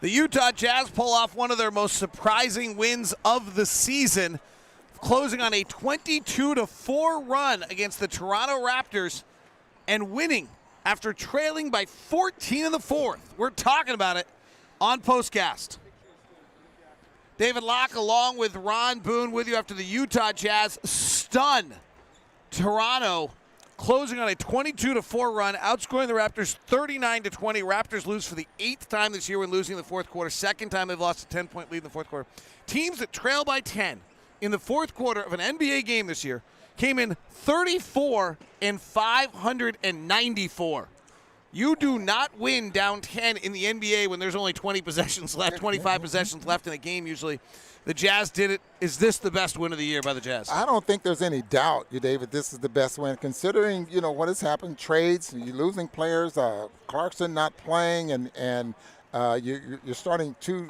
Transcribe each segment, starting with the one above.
The Utah Jazz pull off one of their most surprising wins of the season, closing on a 22-4 run against the Toronto Raptors and winning after trailing by 14 in the fourth. We're talking about it on POSTCAST. David Locke along with Ron Boone with you after the Utah Jazz stun Toronto, closing on a 22-4 run, outscoring the Raptors 39-20. Raptors lose for the 8th time this year when losing in the fourth quarter. Second time they've lost a 10-point lead in the fourth quarter. Teams that trail by 10 in the fourth quarter of an NBA game this year came in 34 and 594. You do not win down 10 in the NBA when there's only 20 possessions left, 25 possessions left in a game usually. The Jazz did it. Is this the best win of the year by the Jazz? I don't think there's any doubt, David, this is the best win. Considering, what has happened, trades, you're losing players, Clarkson not playing, and you're starting two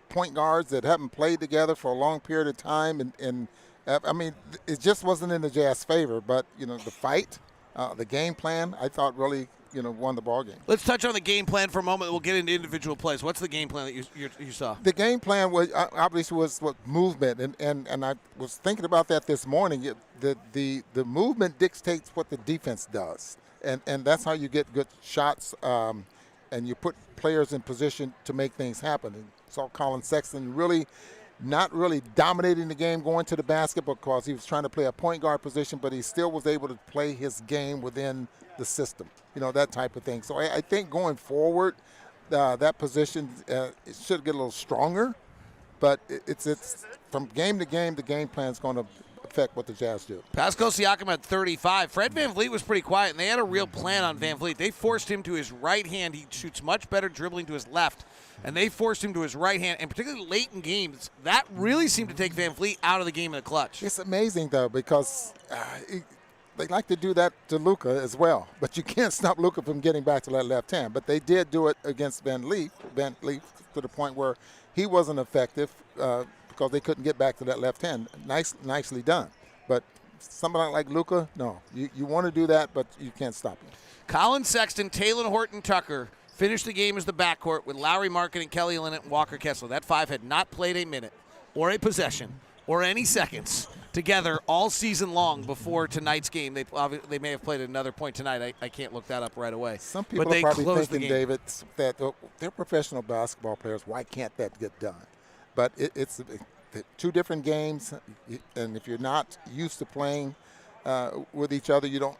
point guards that haven't played together for a long period of time. And it just wasn't in the Jazz favor. But, the fight, the game plan, I thought really won the ball game. Let's touch on the game plan for a moment. We'll get into individual plays. What's the game plan that you saw? The game plan was obviously was movement, and I was thinking about that this morning. The movement dictates what the defense does, and that's how you get good shots, and you put players in position to make things happen. And saw Collin Sexton not really dominating the game going to the basket because he was trying to play a point guard position, but he still was able to play his game within the system, that type of thing. So I think going forward, that position it should get a little stronger, but it's from game to game, the game plan is going to affect what the Jazz do. Pascal Siakam had 35. Fred VanVleet was pretty quiet, and they had a real plan on VanVleet. They forced him to his right hand. He shoots much better dribbling to his left, and they forced him to his right hand, and particularly late in games, that really seemed to take VanVleet out of the game in the clutch. It's amazing, though, because they like to do that to Luka as well, but you can't stop Luka from getting back to that left hand. But they did do it against VanVleet to the point where he wasn't effective because they couldn't get back to that left hand. Nicely done. But somebody like Luka, no. You want to do that, but you can't stop him. Collin Sexton, Talen Horton Tucker finished the game as the backcourt with Lauri Markkanen, Kelly Olynyk, and Walker Kessler. That five had not played a minute or a possession or any seconds together all season long before tonight's game. They may have played at another point tonight. I can't look that up right away. Some people are probably thinking, David, that they're professional basketball players. Why can't that get done? But it's two different games, and if you're not used to playing with each other, you're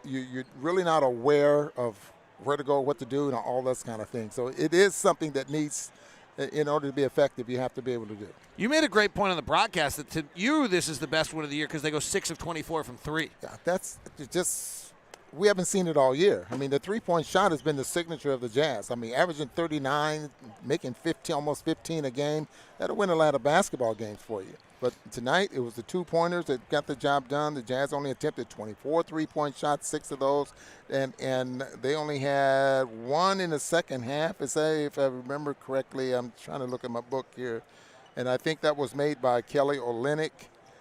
really not aware of where to go, what to do, and all that kind of thing. So it is something that needs, in order to be effective, you have to be able to do. You made a great point on the broadcast that to you this is the best win of the year because they go 6 of 24 from three. Yeah, that's just – we haven't seen it all year. I mean, the three-point shot has been the signature of the Jazz. I mean, averaging 39, making almost 15 a game. That'll win a lot of basketball games for you. But tonight, it was the two-pointers that got the job done. The Jazz only attempted 24 three-point shots, 6 of those, and they only had one in the second half. If I remember correctly, I'm trying to look at my book here, and I think that was made by Kelly Olynyk.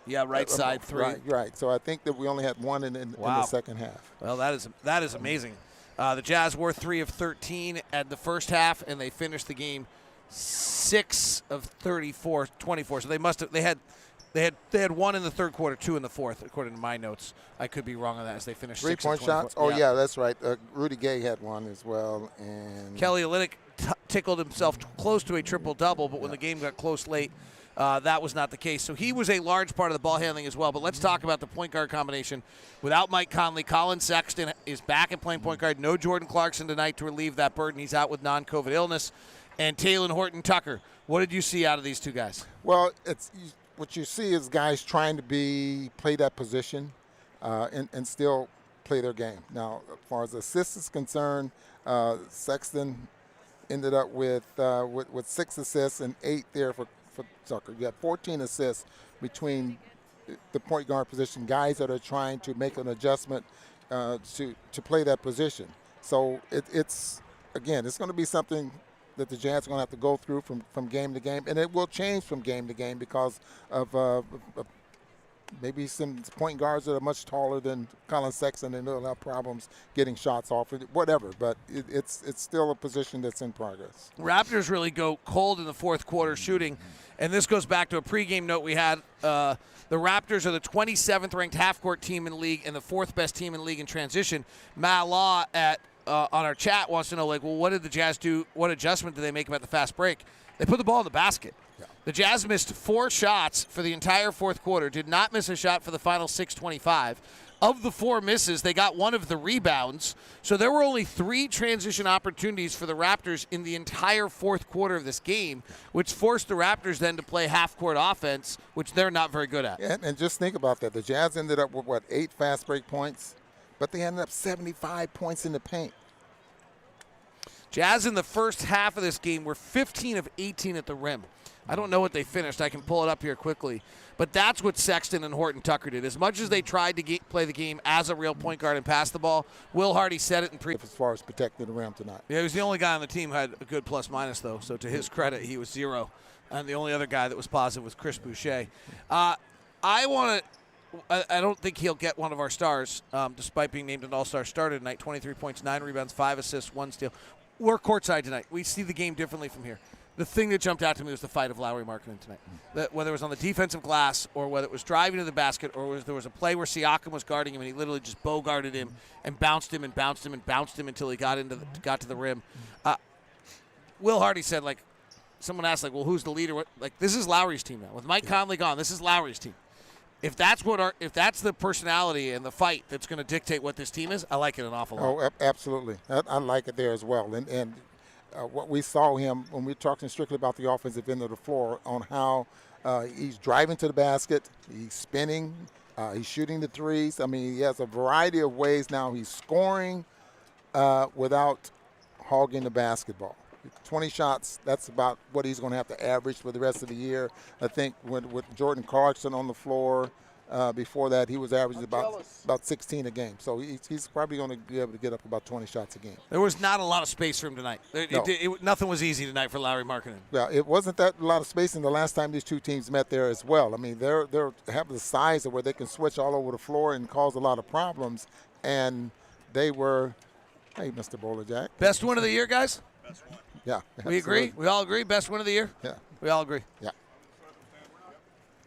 Yeah, right side three. Right. So I think that we only had one in the second half. Well, that is amazing. The Jazz were 3 of 13 at the first half, and they finished the game 6 of 34, 24. So they had one in the third quarter, 2 in the fourth, according to my notes. I could be wrong on that as they finished 6 of 24. 3-point shots? Oh, yeah, that's right. Rudy Gay had one as well. And Kelly Olynyk tickled himself close to a triple-double, but when the game got close late, that was not the case. So he was a large part of the ball handling as well. But let's talk about the point guard combination. Without Mike Conley, Collin Sexton is back at playing point guard. No Jordan Clarkson tonight to relieve that burden. He's out with non-COVID illness. And Talen Horton Tucker. What did you see out of these two guys? Well, what you see is guys trying to play that position and still play their game. Now, as far as assists is concerned, Sexton ended up with 6 assists and 8 there for Tucker. You have 14 assists between the point guard position, guys that are trying to make an adjustment to play that position. So it's going to be something that the Jazz are going to have to go through from game to game, and it will change from game to game because of maybe some point guards that are much taller than Collin Sexton, and they'll have problems getting shots off, whatever. But it's still a position that's in progress. Raptors really go cold in the fourth quarter shooting, and this goes back to a pregame note we had. The Raptors are the 27th ranked half-court team in the league and the fourth best team in the league in transition. Matt Law on our chat wants to know, like, well, what did the Jazz do? What adjustment did they make about the fast break? They put the ball in the basket. Yeah. The Jazz missed 4 shots for the entire fourth quarter, did not miss a shot for the final 6:25. Of the 4 misses, they got one of the rebounds. So there were only 3 transition opportunities for the Raptors in the entire fourth quarter of this game, which forced the Raptors then to play half-court offense, which they're not very good at. And just think about that. The Jazz ended up with, 8 fast break points, but they ended up 75 points in the paint. Jazz in the first half of this game were 15 of 18 at the rim. I don't know what they finished. I can pull it up here quickly. But that's what Sexton and Horton Tucker did. As much as they tried to play the game as a real point guard and pass the ball, Will Hardy said it in as far as protecting the rim tonight. Yeah, he was the only guy on the team who had a good plus-minus, though. So to his credit, he was 0. And the only other guy that was positive was Chris Boucher. I don't think he'll get one of our stars, despite being named an all-star starter tonight. 23 points, 9 rebounds, 5 assists, 1 steal. We're courtside tonight. We see the game differently from here. The thing that jumped out to me was the fight of Lauri Markkanen tonight. Whether it was on the defensive glass or whether it was driving to the basket or there was a play where Siakam was guarding him and he literally just bogarted him and bounced him and bounced him and bounced him until he got to the rim. Will Hardy said, like, someone asked, like, well, who's the leader? Like, this is Lauri's team now. With Mike Conley gone, this is Lauri's team. If that's the personality and the fight that's going to dictate what this team is, I like it an awful lot. Oh, absolutely. I like it there as well. And what we saw him when we were talking strictly about the offensive end of the floor on how he's driving to the basket, he's spinning, he's shooting the threes. I mean, he has a variety of ways now he's scoring without hogging the basketball. 20 shots, that's about what he's going to have to average for the rest of the year. I think with Jordan Clarkson on the floor, before that, he was averaging about 16 a game. So he's probably going to be able to get up about 20 shots a game. There was not a lot of space for him tonight. Nothing was easy tonight for Lauri Markkanen. Well, it wasn't that a lot of spacing the last time these two teams met there as well. I mean, they have the size of where they can switch all over the floor and cause a lot of problems. And they were, hey, Mr. Bowler Jack. Best win of the year, guys? Best one. Yeah. We agree? We all agree? Best win of the year? Yeah. We all agree? Yeah.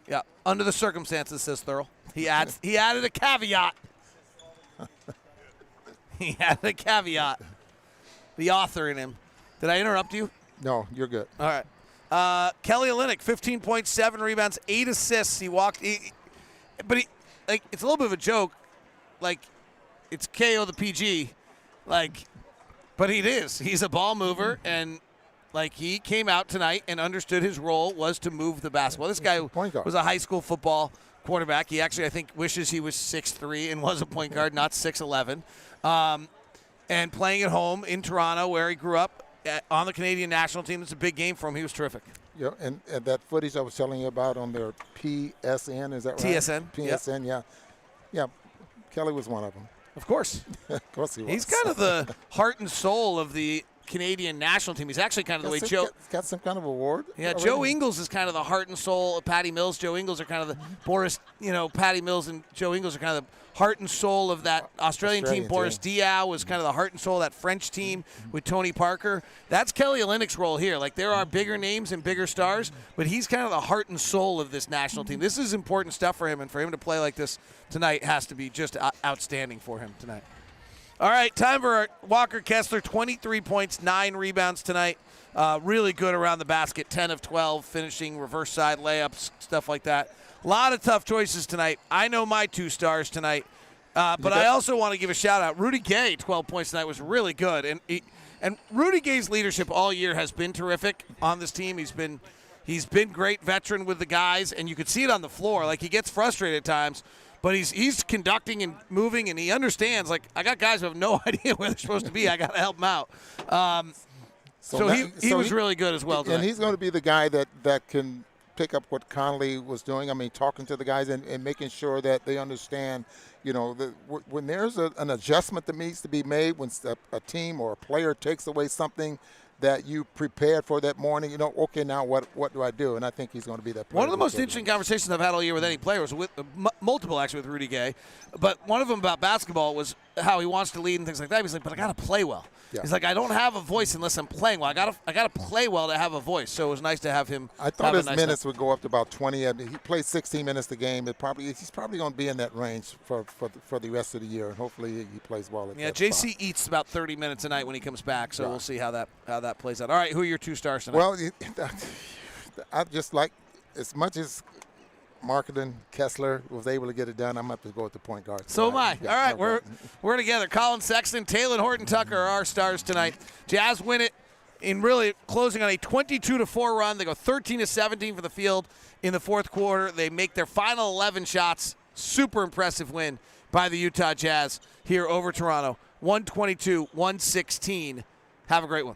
Yeah. Under the circumstances, says Thurl. He added a caveat. He added a caveat. The author in him. Did I interrupt you? No, you're good. All right. Kelly Olynyk, 15 points, 7 rebounds, 8 assists. But it's a little bit of a joke. Like, it's KO the PG. Like, but he's a ball mover, and like he came out tonight and understood his role was to move the basketball. This guy was a high school football quarterback. He actually, I think, wishes he was 6'3" and was a point guard, not 6'11". And playing at home in Toronto, where he grew up, on the Canadian national team, it's a big game for him. He was terrific. Yeah, and that footage I was telling you about on their PSN, is that right? TSN. PSN, yep. Yeah. Kelly was one of them. Of course. Of course he was. He's kind of the heart and soul of the Canadian national team. He's actually kind of the way Joe. Got some kind of award? Yeah, already? Joe Ingles is kind of the heart and soul of Patty Mills. Joe Ingles are kind of the Boris, Patty Mills and Joe Ingles are kind of the heart and soul of that Australian team. Boris Diaw was kind of the heart and soul of that French team with Tony Parker. That's Kelly Olynyk's role here. Like, there are bigger names and bigger stars, but he's kind of the heart and soul of this national team. This is important stuff for him, and for him to play like this tonight has to be just outstanding for him tonight. All right, time for Walker Kessler, 23 points, 9 rebounds tonight. Really good around the basket, 10 of 12, finishing reverse side layups, stuff like that. A lot of tough choices tonight. I know my 2 stars tonight, but I also want to give a shout-out. Rudy Gay, 12 points tonight, was really good. And Rudy Gay's leadership all year has been terrific on this team. He's been great veteran with the guys, and you could see it on the floor. Like, he gets frustrated at times, but he's conducting and moving, and he understands, like, I got guys who have no idea where they're supposed to be. I got to help them out. So he was really good as well tonight. And he's going to be the guy that can pick up what Conley was doing. I mean, talking to the guys and making sure that they understand, when there's an adjustment that needs to be made, when a team or a player takes away something that you prepared for that morning. You know, okay, now what do I do? And I think he's going to be that player. One of the most interesting conversations I've had all year with any player was with multiple, actually, with Rudy Gay. But one of them about basketball was how he wants to lead and things like that. He's like, but I got to play well. Yeah. He's like, I don't have a voice unless I'm playing well. I got to play well to have a voice. So it was nice to have him. I thought his minutes would go up to about 20. He played 16 minutes a game. He's probably going to be in that range for the rest of the year, and hopefully he plays well at that JC spot. eats about 30 minutes a night when he comes back, so we'll see how that plays out. All right, who are your 2 stars tonight? Well, I just like, as much as Markkanen, Kessler was able to get it done, I'm going to have to go with the point guard. So am I. All right, we're together. Collin Sexton, Talen Horton Tucker are our stars tonight. Jazz win it in really closing on a 22-4 run. They go 13-17 for the field in the fourth quarter. They make their final 11 shots. Super impressive win by the Utah Jazz here over Toronto. 122-116. Have a great one.